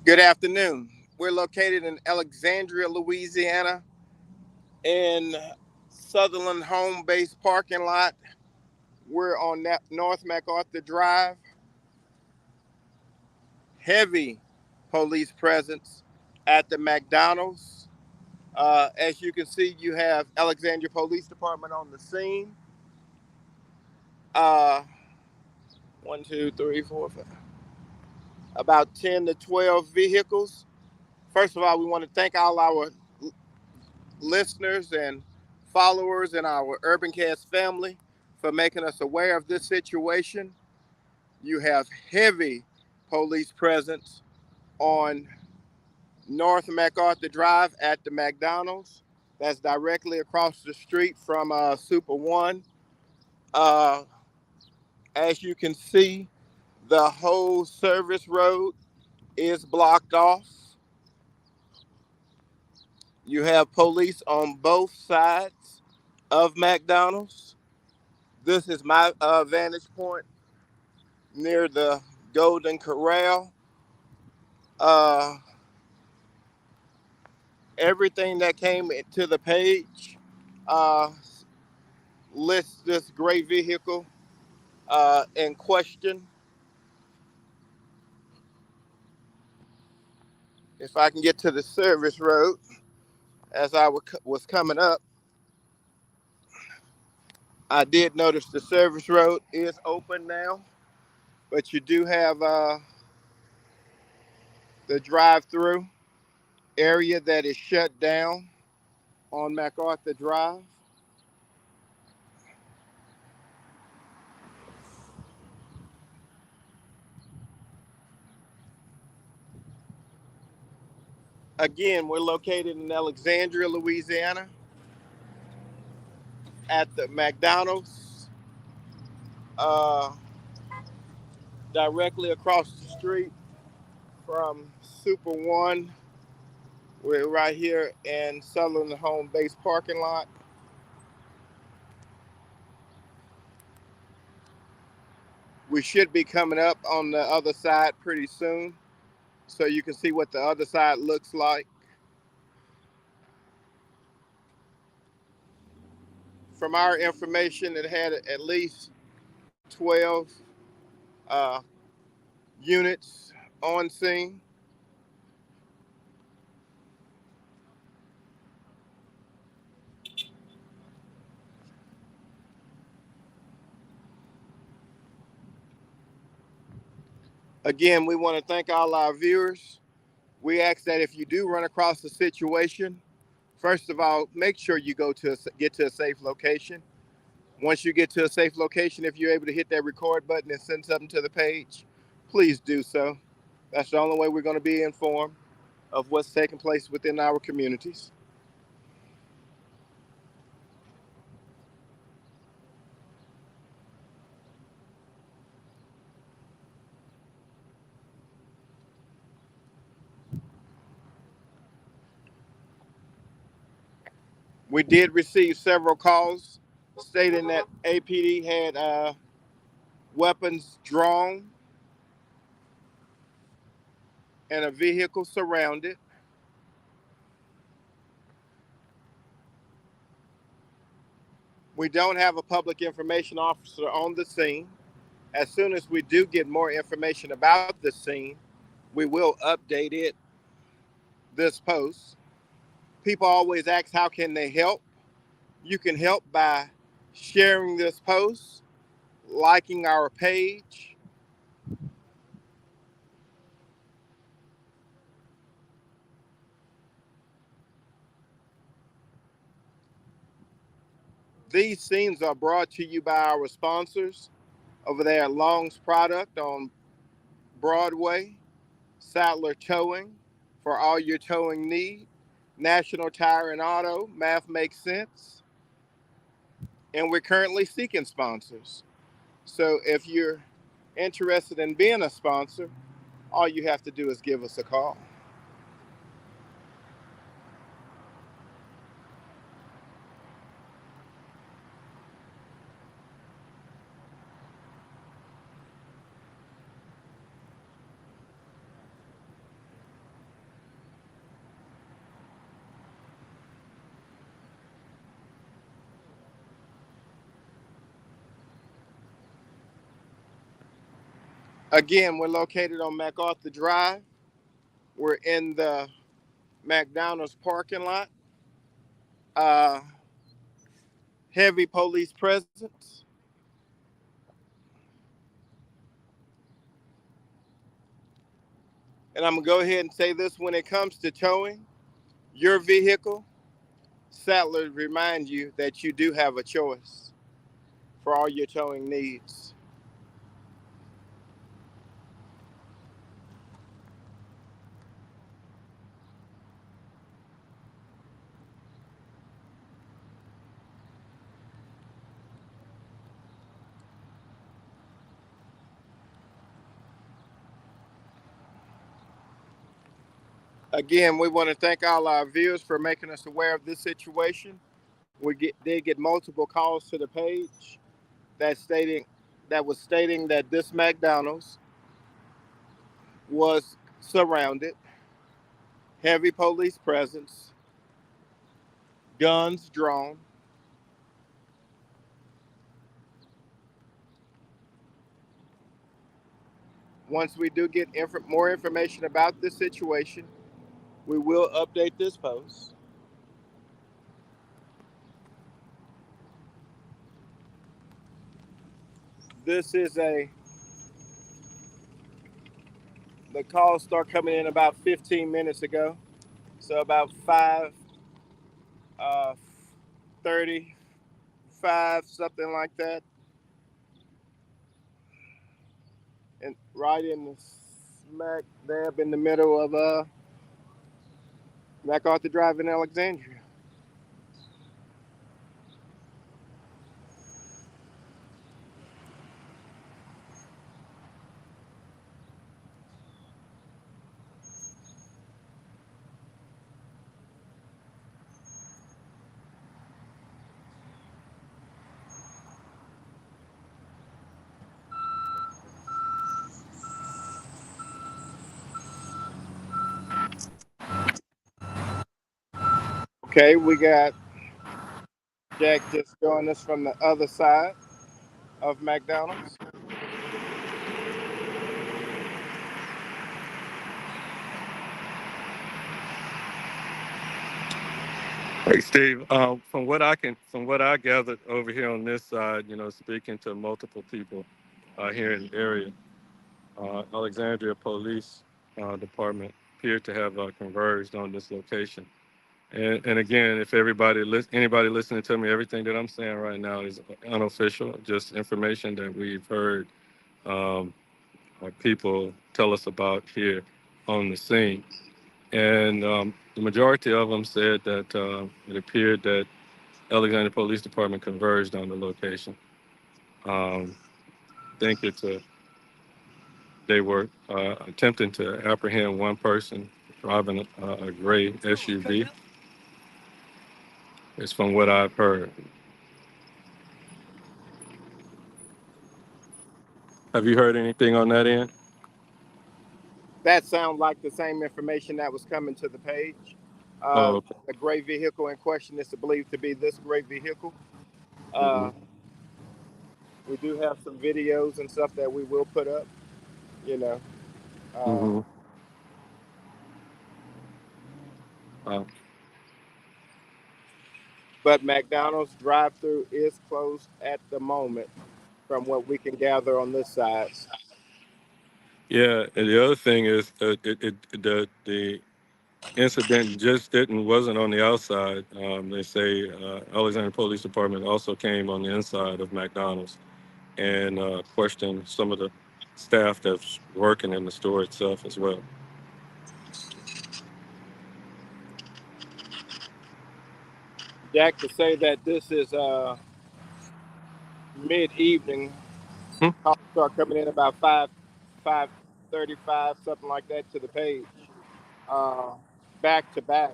Good afternoon. We're located in Alexandria, Louisiana, in Sutherland Home Base parking lot. We're on that North MacArthur Drive. Heavy police presence at the McDonald's. As you can see, you have Alexandria Police Department on the scene. Uh, one, two, three, four, five. About 10 to 12 vehicles. First of all, we want to thank all our listeners and followers in our Urban Cast family for making us aware of this situation. You have heavy police presence on North MacArthur Drive at the McDonald's. That's directly across the street from Super One. Uh, as you can see, the whole service road is blocked off. You have police on both sides of McDonald's. This is my vantage point near the Golden Corral. Uh, Everything that came to the page uh, lists this gray vehicle in question. If I can get to the service road, as I was coming up, I did notice the service road is open now, but you do have the drive-through area that is shut down on MacArthur Drive. Again, we're located in Alexandria, Louisiana, at the McDonald's, uh, directly across the street from Super One. We're right here in Sutherland Home Base parking lot. We should be coming up on the other side pretty soon, so you can see what the other side looks like. From our information, it had at least 12 uh, units on scene. Again, we want to thank all our viewers. We ask that if you do run across a situation, first of all, make sure you get to a safe location. Once you get to a safe location, if you're able to hit that record button and send something to the page, please do so. That's the only way we're going to be informed of what's taking place within our communities. We did receive several calls stating that APD had weapons drawn and a vehicle surrounded. We don't have a public information officer on the scene. As soon as we do get more information about the scene, we will update it, this post. People always ask, how can they help? You can help by sharing this post, liking our page. These scenes are brought to you by our sponsors over there at Long's Product on Broadway, Saddler Towing for all your towing need, National Tire and Auto, Math Makes Sense, and we're currently seeking sponsors. So if you're interested in being a sponsor, all you have to do is give us a call. Again, we're located on MacArthur Drive. We're in the McDonald's parking lot. Uh, Heavy police presence. And I'm going to go ahead and say this: when it comes to towing your vehicle, Sattler reminds you that you do have a choice for all your towing needs. Again, we want to thank all our viewers for making us aware of this situation. Did get multiple calls to the page that was stating that this McDonald's was surrounded, heavy police presence, guns drawn. Once we do get more information about this situation, we will update this post. This is the calls start coming in about 15 minutes ago. So about 5:35, something like that. And right in the smack dab in the middle of MacArthur Drive in Alexandria. Okay, we got Jack just joined us from the other side of McDonald's. Hey Steve, from what I gathered over here on this side, speaking to multiple people here in the area, Alexandria Police Department appeared to have converged on this location. And again, if anybody listening to me, everything that I'm saying right now is unofficial, just information that we've heard um, people tell us about here on the scene. And the majority of them said that it appeared that Alexandria Police Department converged on the location. Um, think they were attempting to apprehend one person driving a gray SUV. It's from what I've heard. Have you heard anything on that end? That sounds like the same information that was coming to the page. Oh, okay. The gray vehicle in question is believed to be this gray vehicle. Hmm. Uh, we do have some videos and stuff that we will put up, you know. Uh, Hmm. Uh, but McDonald's drive-through is closed at the moment, from what we can gather on this side. yeah, and the other thing is the incident just didn't wasn't on the outside. They say Alexandria Police Department also came on the inside of McDonald's and questioned some of the staff that's working in the store itself as well. Jack, to say that this is mid-evening, Hmm. calls start coming in about 5:35, something like that, to the page, uh, back to back.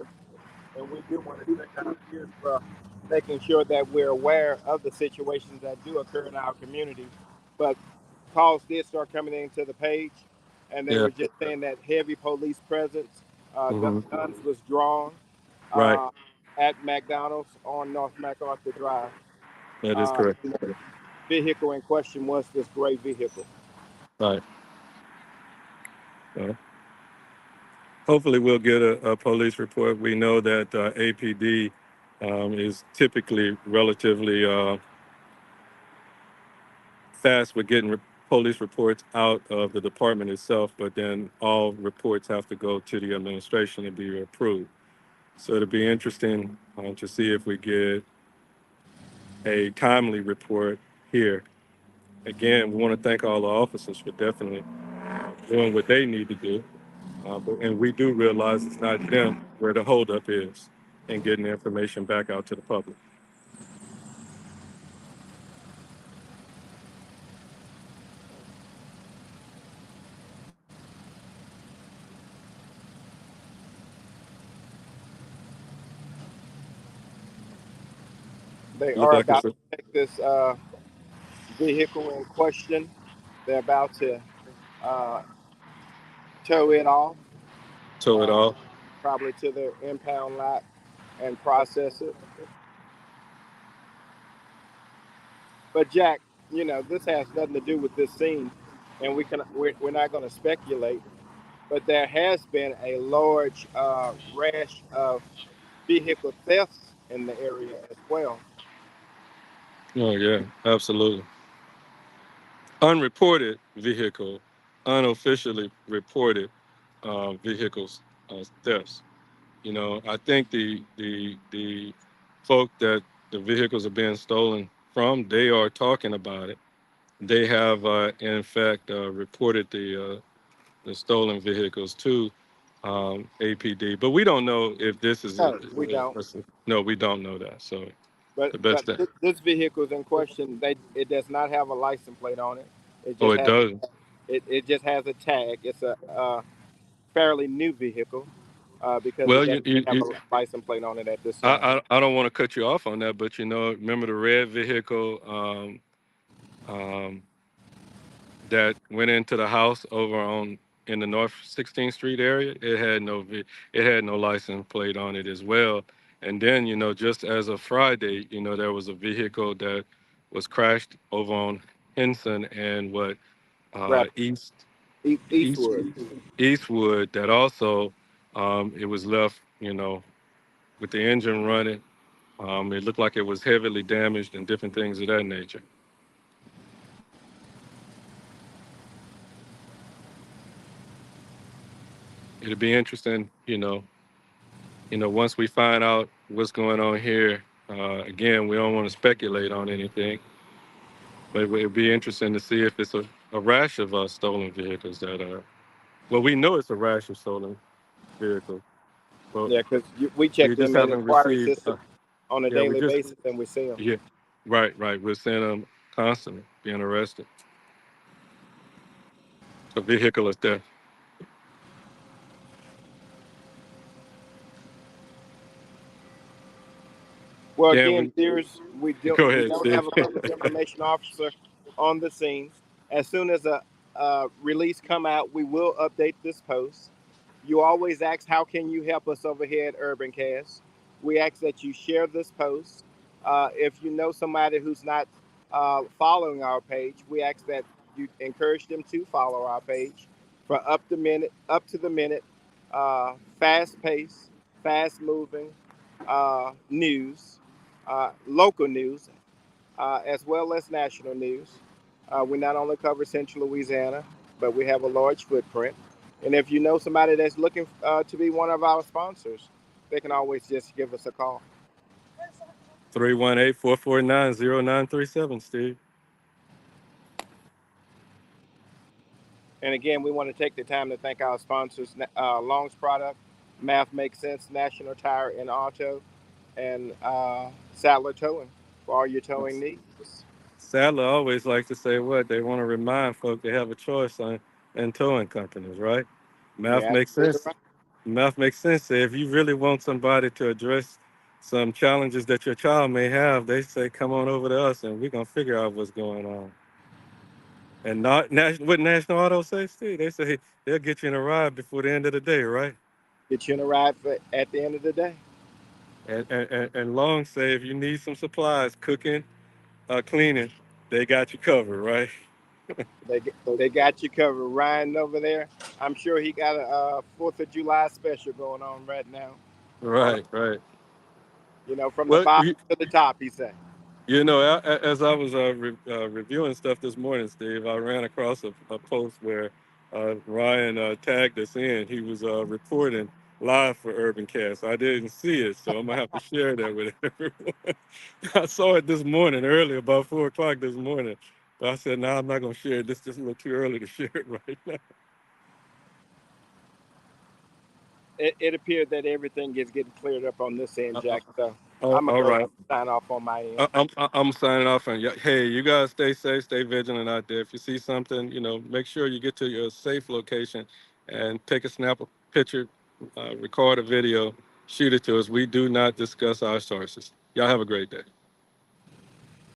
And we do want to thank our peers for making sure that we're aware of the situations that do occur in our community. But calls did start coming into the page, and they Yeah. were just saying that heavy police presence, Hmm. guns was drawn Right. uh, at McDonald's on North MacArthur Drive. That is correct. And the vehicle in question was this gray vehicle. Right. Uh, Hopefully, we'll get a police report. We know that APD is typically relatively fast with getting police reports out of the department itself, but then all reports have to go to the administration and be approved. So it'll be interesting to see if we get a timely report here. Again, we want to thank all the officers for definitely doing what they need to do. And we do realize it's not them where the holdup is in getting the information back out to the public. They Look are like it's about a to take this vehicle in question. They're about to uh, tow it off, tow it uh, all. probably to their impound lot and process it. But Jack, this has nothing to do with this scene, and we're not going to speculate. But there has been a large rash of vehicle thefts in the area as well. Oh yeah, absolutely. Unreported vehicle, unofficially reported vehicles thefts. I think the folk that the vehicles are being stolen from, they are talking about it. They have in fact reported the stolen vehicles to APD, but we don't know if this is No, we don't. no, we don't know that. So But the best thing. this vehicle is in question. It does not have a license plate on it. It Oh, just it has does. it just has a tag. It's a fairly new vehicle because it Well, doesn't have a license plate on it at this time. I don't want to cut you off on that, but remember the red vehicle um, that went into the house over on in the North 16th Street area? It had no license plate on it as well. And then just as of Friday, there was a vehicle that was crashed over on Henson and what Rap East East Eastwood. Eastwood that also it was left with the engine running. It looked like it was heavily damaged and different things of that nature. It'll be interesting, once we find out what's going on here. Again, we don't want to speculate on anything, but it'll be interesting to see if it's a rash of stolen vehicles that are. Well, we know it's a rash of stolen vehicles, but Yeah, because we check we the just inmate haven't inquiry received. system on a Yeah, we daily just basis, and we see them. yeah, right. We're seeing them constantly being arrested. A vehicle is there. Well, Yeah, again, Sears, go we ahead, don't Steve. have a public information officer on the scene. As soon as a release come out, we will update this post. You always ask, how can you help us over here at Urban Cast? We ask that you share this post. If you know somebody who's not following our page, we ask that you encourage them to follow our page for up to the minute, fast paced, fast moving news, local news, as well as national news. We not only cover Central Louisiana, but we have a large footprint. And if you know somebody that's looking to be one of our sponsors, they can always just give us a call. 318-449-0937, Steve. And again, we want to take the time to thank our sponsors, Long's Product, Math Makes Sense, National Tire and Auto, and Sadler Towing for all your towing needs. Sadler always like to say what they want to remind folk they have a choice on in towing companies, right? Math Yeah, makes absolutely sense. right. Math makes sense. Say if you really want somebody to address some challenges that your child may have, they say come on over to us and we're gonna figure out what's going on. And not what National Auto say, Steve? They say they'll get you in a ride before the end of the day, right? Get you in a ride at the end of the day. And Long say if you need some supplies, cooking, cleaning, they got you covered, right? They got you covered. Ryan over there, I'm sure he got a 4th of July special going on right now. On Right, right. from the Well, bottom to the top, he said. as I was reviewing stuff this morning, Steve, I ran across a post where Ryan tagged us in. He was reporting live for Urban Cast. I didn't see it, so I'm gonna have to share that with everyone. I saw it this morning, early, about 4 o'clock this morning. But I said, "No, I'm not gonna share it. This is just a little too early to share it right now." It appeared that everything is getting cleared up on this end, Jack. So I'm gonna All go ahead right. and sign off on my end. I'm signing off, and hey, you guys stay safe, stay vigilant out there. If you see something, make sure you get to your safe location and take a snap a picture, record a video, shoot it to us. We do not discuss our sources. Y'all have a great day.